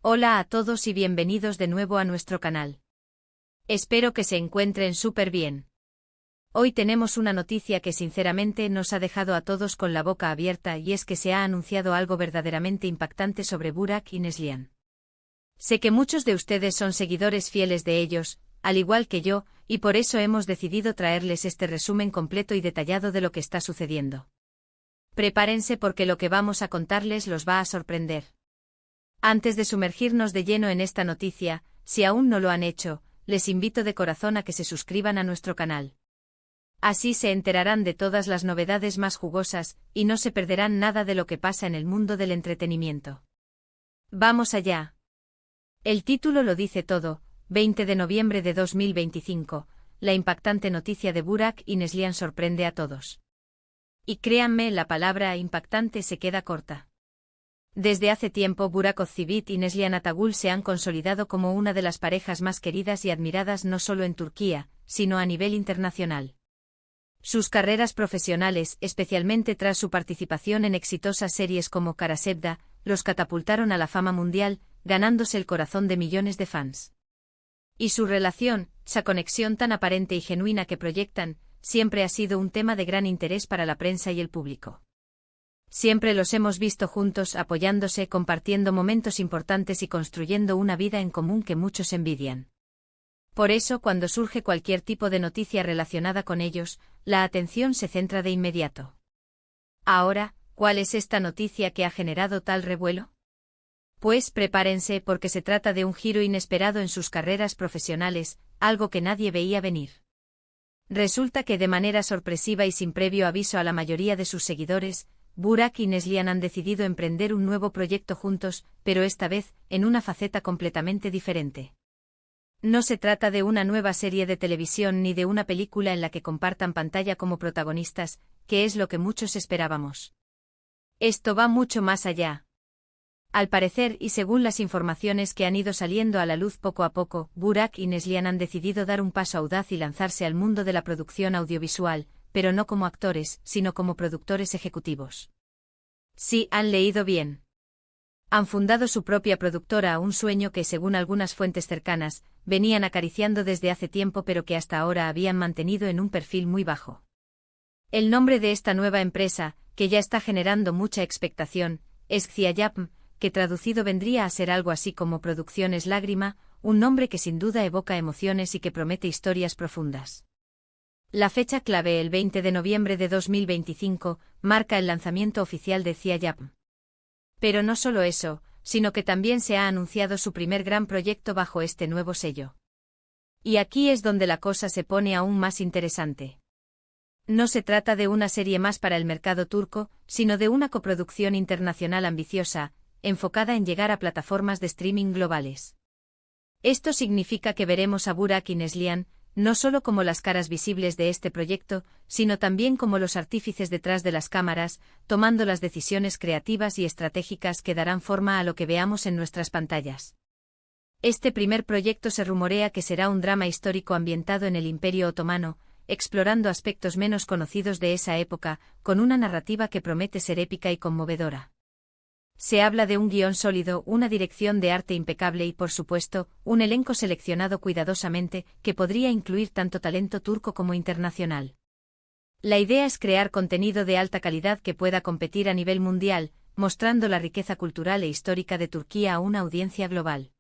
Hola a todos y bienvenidos de nuevo a nuestro canal. Espero que se encuentren súper bien. Hoy tenemos una noticia que sinceramente nos ha dejado a todos con la boca abierta y es que se ha anunciado algo verdaderamente impactante sobre Burak y Neslihan. Sé que muchos de ustedes son seguidores fieles de ellos, al igual que yo, y por eso hemos decidido traerles este resumen completo y detallado de lo que está sucediendo. Prepárense porque lo que vamos a contarles los va a sorprender. Antes de sumergirnos de lleno en esta noticia, si aún no lo han hecho, les invito de corazón a que se suscriban a nuestro canal. Así se enterarán de todas las novedades más jugosas, y no se perderán nada de lo que pasa en el mundo del entretenimiento. ¡Vamos allá! El título lo dice todo, 20 de noviembre de 2025, la impactante noticia de Burak y Neslihan sorprende a todos. Y créanme, la palabra impactante se queda corta. Desde hace tiempo Burak Özçivit y Neslihan Atagül se han consolidado como una de las parejas más queridas y admiradas no solo en Turquía, sino a nivel internacional. Sus carreras profesionales, especialmente tras su participación en exitosas series como Kara Sevda, los catapultaron a la fama mundial, ganándose el corazón de millones de fans. Y su relación, esa conexión tan aparente y genuina que proyectan, siempre ha sido un tema de gran interés para la prensa y el público. Siempre los hemos visto juntos, apoyándose, compartiendo momentos importantes y construyendo una vida en común que muchos envidian. Por eso, cuando surge cualquier tipo de noticia relacionada con ellos, la atención se centra de inmediato. Ahora, ¿cuál es esta noticia que ha generado tal revuelo? Pues prepárense porque se trata de un giro inesperado en sus carreras profesionales, algo que nadie veía venir. Resulta que de manera sorpresiva y sin previo aviso a la mayoría de sus seguidores, Burak y Neslihan han decidido emprender un nuevo proyecto juntos, pero esta vez, en una faceta completamente diferente. No se trata de una nueva serie de televisión ni de una película en la que compartan pantalla como protagonistas, que es lo que muchos esperábamos. Esto va mucho más allá. Al parecer, y según las informaciones que han ido saliendo a la luz poco a poco, Burak y Neslihan han decidido dar un paso audaz y lanzarse al mundo de la producción audiovisual, pero no como actores, sino como productores ejecutivos. Sí, han leído bien. Han fundado su propia productora, un sueño que, según algunas fuentes cercanas, venían acariciando desde hace tiempo pero que hasta ahora habían mantenido en un perfil muy bajo. El nombre de esta nueva empresa, que ya está generando mucha expectación, es Xiayapm, que traducido vendría a ser algo así como Producciones Lágrima, un nombre que sin duda evoca emociones y que promete historias profundas. La fecha clave, el 20 de noviembre de 2025, marca el lanzamiento oficial de Xiayapm. Pero no solo eso, sino que también se ha anunciado su primer gran proyecto bajo este nuevo sello. Y aquí es donde la cosa se pone aún más interesante. No se trata de una serie más para el mercado turco, sino de una coproducción internacional ambiciosa, enfocada en llegar a plataformas de streaming globales. Esto significa que veremos a Burak y Neslihan, no solo como las caras visibles de este proyecto, sino también como los artífices detrás de las cámaras, tomando las decisiones creativas y estratégicas que darán forma a lo que veamos en nuestras pantallas. Este primer proyecto se rumorea que será un drama histórico ambientado en el Imperio Otomano, explorando aspectos menos conocidos de esa época, con una narrativa que promete ser épica y conmovedora. Se habla de un guión sólido, una dirección de arte impecable y, por supuesto, un elenco seleccionado cuidadosamente, que podría incluir tanto talento turco como internacional. La idea es crear contenido de alta calidad que pueda competir a nivel mundial, mostrando la riqueza cultural e histórica de Turquía a una audiencia global.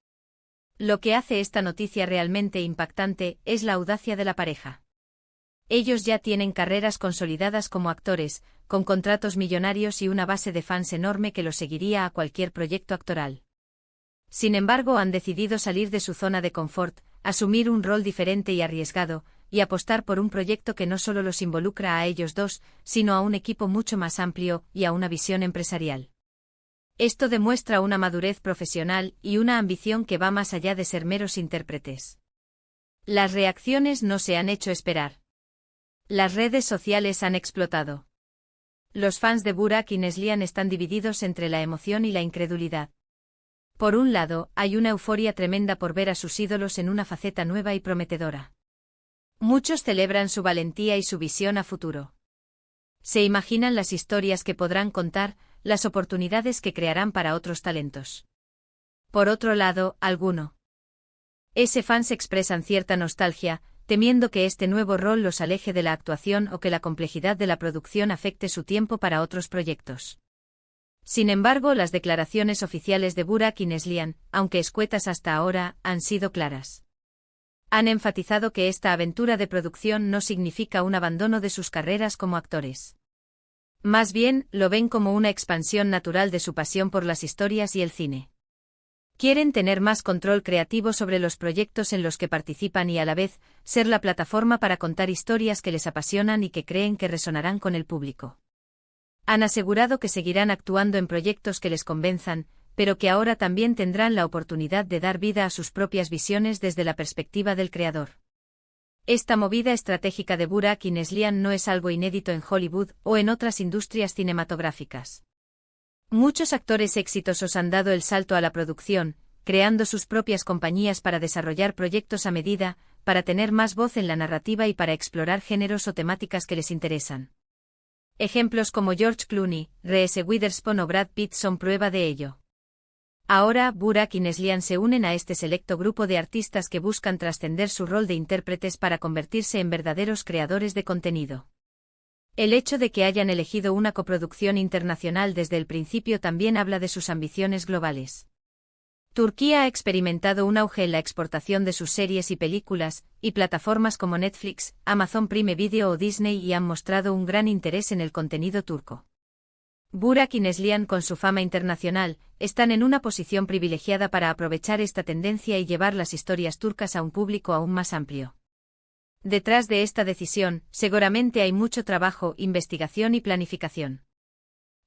Lo que hace esta noticia realmente impactante es la audacia de la pareja. Ellos ya tienen carreras consolidadas como actores, con contratos millonarios y una base de fans enorme que los seguiría a cualquier proyecto actoral. Sin embargo, han decidido salir de su zona de confort, asumir un rol diferente y arriesgado, y apostar por un proyecto que no solo los involucra a ellos dos, sino a un equipo mucho más amplio y a una visión empresarial. Esto demuestra una madurez profesional y una ambición que va más allá de ser meros intérpretes. Las reacciones no se han hecho esperar. Las redes sociales han explotado. Los fans de Burak y Neslihan están divididos entre la emoción y la incredulidad. Por un lado, hay una euforia tremenda por ver a sus ídolos en una faceta nueva y prometedora. Muchos celebran su valentía y su visión a futuro. Se imaginan las historias que podrán contar, las oportunidades que crearán para otros talentos. Por otro lado, algunos fans expresan cierta nostalgia, temiendo que este nuevo rol los aleje de la actuación o que la complejidad de la producción afecte su tiempo para otros proyectos. Sin embargo, las declaraciones oficiales de Burak y Neslihan, aunque escuetas hasta ahora, han sido claras. Han enfatizado que esta aventura de producción no significa un abandono de sus carreras como actores. Más bien, lo ven como una expansión natural de su pasión por las historias y el cine. Quieren tener más control creativo sobre los proyectos en los que participan y a la vez, ser la plataforma para contar historias que les apasionan y que creen que resonarán con el público. Han asegurado que seguirán actuando en proyectos que les convenzan, pero que ahora también tendrán la oportunidad de dar vida a sus propias visiones desde la perspectiva del creador. Esta movida estratégica de Burak y Neslihan no es algo inédito en Hollywood o en otras industrias cinematográficas. Muchos actores exitosos han dado el salto a la producción, creando sus propias compañías para desarrollar proyectos a medida, para tener más voz en la narrativa y para explorar géneros o temáticas que les interesan. Ejemplos como George Clooney, Reese Witherspoon o Brad Pitt son prueba de ello. Ahora, Burak y Neslihan se unen a este selecto grupo de artistas que buscan trascender su rol de intérpretes para convertirse en verdaderos creadores de contenido. El hecho de que hayan elegido una coproducción internacional desde el principio también habla de sus ambiciones globales. Turquía ha experimentado un auge en la exportación de sus series y películas, y plataformas como Netflix, Amazon Prime Video o Disney y han mostrado un gran interés en el contenido turco. Burak y Neslihan, con su fama internacional, están en una posición privilegiada para aprovechar esta tendencia y llevar las historias turcas a un público aún más amplio. Detrás de esta decisión, seguramente hay mucho trabajo, investigación y planificación.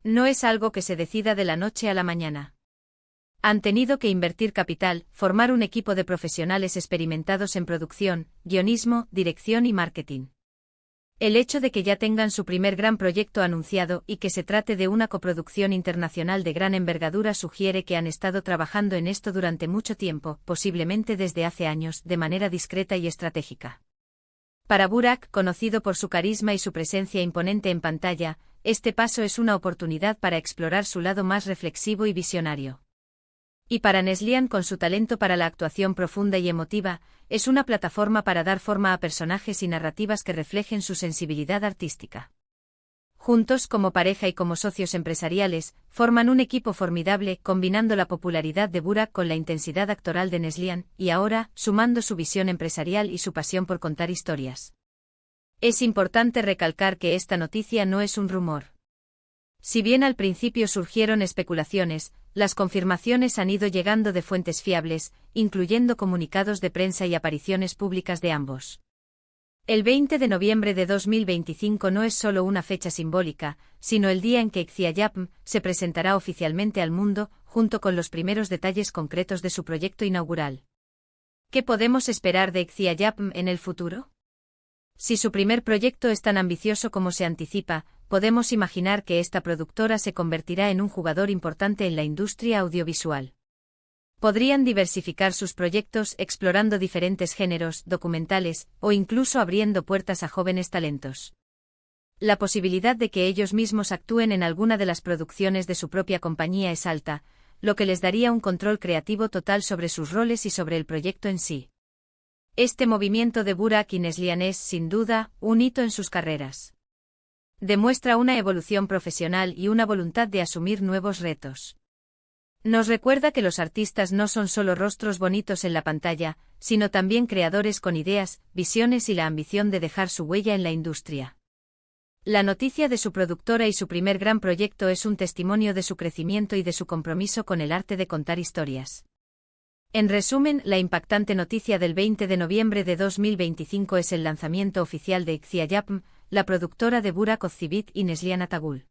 No es algo que se decida de la noche a la mañana. Han tenido que invertir capital, formar un equipo de profesionales experimentados en producción, guionismo, dirección y marketing. El hecho de que ya tengan su primer gran proyecto anunciado y que se trate de una coproducción internacional de gran envergadura sugiere que han estado trabajando en esto durante mucho tiempo, posiblemente desde hace años, de manera discreta y estratégica. Para Burak, conocido por su carisma y su presencia imponente en pantalla, este paso es una oportunidad para explorar su lado más reflexivo y visionario. Y para Neslihan, con su talento para la actuación profunda y emotiva, es una plataforma para dar forma a personajes y narrativas que reflejen su sensibilidad artística. Juntos, como pareja y como socios empresariales, forman un equipo formidable, combinando la popularidad de Burak con la intensidad actoral de Neslihan, y ahora, sumando su visión empresarial y su pasión por contar historias. Es importante recalcar que esta noticia no es un rumor. Si bien al principio surgieron especulaciones, las confirmaciones han ido llegando de fuentes fiables, incluyendo comunicados de prensa y apariciones públicas de ambos. El 20 de noviembre de 2025 no es solo una fecha simbólica, sino el día en que Ikziayapm se presentará oficialmente al mundo, junto con los primeros detalles concretos de su proyecto inaugural. ¿Qué podemos esperar de Ikziayapm en el futuro? Si su primer proyecto es tan ambicioso como se anticipa, podemos imaginar que esta productora se convertirá en un jugador importante en la industria audiovisual. Podrían diversificar sus proyectos explorando diferentes géneros, documentales, o incluso abriendo puertas a jóvenes talentos. La posibilidad de que ellos mismos actúen en alguna de las producciones de su propia compañía es alta, lo que les daría un control creativo total sobre sus roles y sobre el proyecto en sí. Este movimiento de Burak y Neslihan es, sin duda, un hito en sus carreras. Demuestra una evolución profesional y una voluntad de asumir nuevos retos. Nos recuerda que los artistas no son solo rostros bonitos en la pantalla, sino también creadores con ideas, visiones y la ambición de dejar su huella en la industria. La noticia de su productora y su primer gran proyecto es un testimonio de su crecimiento y de su compromiso con el arte de contar historias. En resumen, la impactante noticia del 20 de noviembre de 2025 es el lanzamiento oficial de Ikziayapm, la productora de Burak Özçivit y Neslihan Atagul.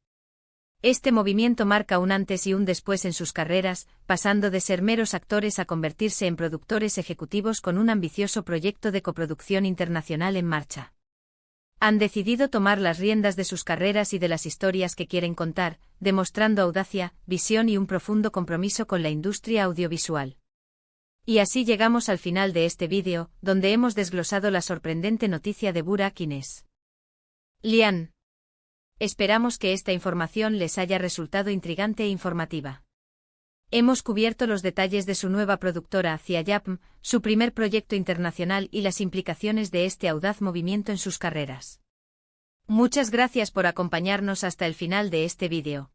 Este movimiento marca un antes y un después en sus carreras, pasando de ser meros actores a convertirse en productores ejecutivos con un ambicioso proyecto de coproducción internacional en marcha. Han decidido tomar las riendas de sus carreras y de las historias que quieren contar, demostrando audacia, visión y un profundo compromiso con la industria audiovisual. Y así llegamos al final de este vídeo, donde hemos desglosado la sorprendente noticia de Burak y Neslihan. Esperamos que esta información les haya resultado intrigante e informativa. Hemos cubierto los detalles de su nueva productora Ciayapm, su primer proyecto internacional y las implicaciones de este audaz movimiento en sus carreras. Muchas gracias por acompañarnos hasta el final de este vídeo.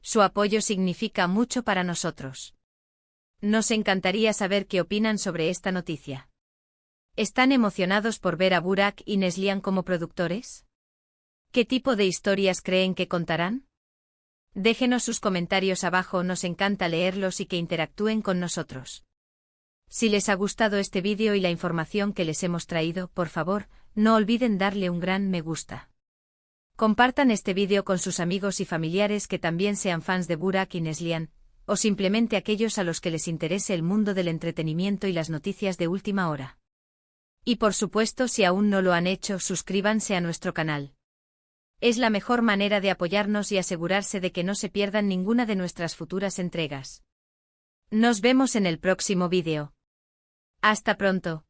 Su apoyo significa mucho para nosotros. Nos encantaría saber qué opinan sobre esta noticia. ¿Están emocionados por ver a Burak y Neslihan como productores? ¿Qué tipo de historias creen que contarán? Déjenos sus comentarios abajo, nos encanta leerlos y que interactúen con nosotros. Si les ha gustado este vídeo y la información que les hemos traído, por favor, no olviden darle un gran me gusta. Compartan este vídeo con sus amigos y familiares que también sean fans de Burak y Neslihan, o simplemente aquellos a los que les interese el mundo del entretenimiento y las noticias de última hora. Y por supuesto, si aún no lo han hecho, suscríbanse a nuestro canal. Es la mejor manera de apoyarnos y asegurarse de que no se pierdan ninguna de nuestras futuras entregas. Nos vemos en el próximo vídeo. Hasta pronto.